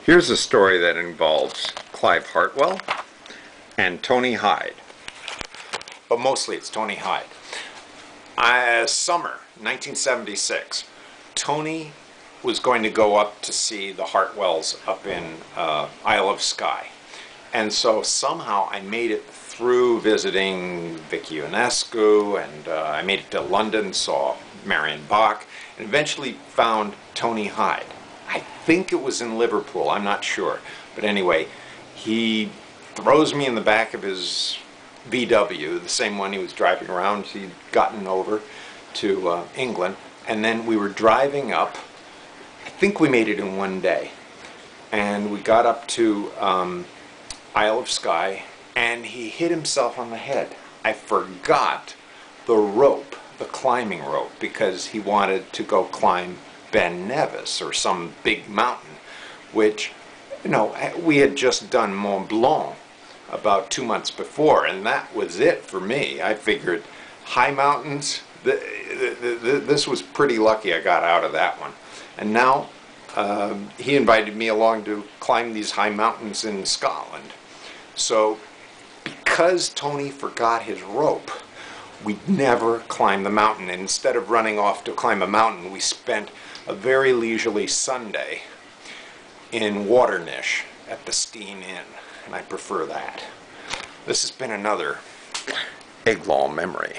Here's a story that involves Clive Hartwell and Tony Hyde. But mostly it's Tony Hyde. Summer 1976, Tony was going to go up to see the Hartwells up in Isle of Skye. And so somehow I made it through visiting Vicky Ionescu, and I made it to London, saw Marion Bach, and eventually found Tony Hyde. I think it was in Liverpool, I'm not sure. But anyway, he throws me in the back of his VW, the same one he was driving around. He'd gotten over to England, and then we were driving up. I think we made it in one day. And we got up to Isle of Skye, and he hit himself on the head. I forgot the rope, the climbing rope, because he wanted to go climb Ben Nevis or some big mountain, which, you know, we had just done Mont Blanc about 2 months before, and that was it for me. I figured high mountains, this was pretty lucky I got out of that one. And now he invited me along to climb these high mountains in Scotland. So because Tony forgot his rope, we never climbed the mountain. And instead of running off to climb a mountain, we spent a very leisurely Sunday in Waternish at the Steen Inn, and I prefer that. This has been another Eglaw memory.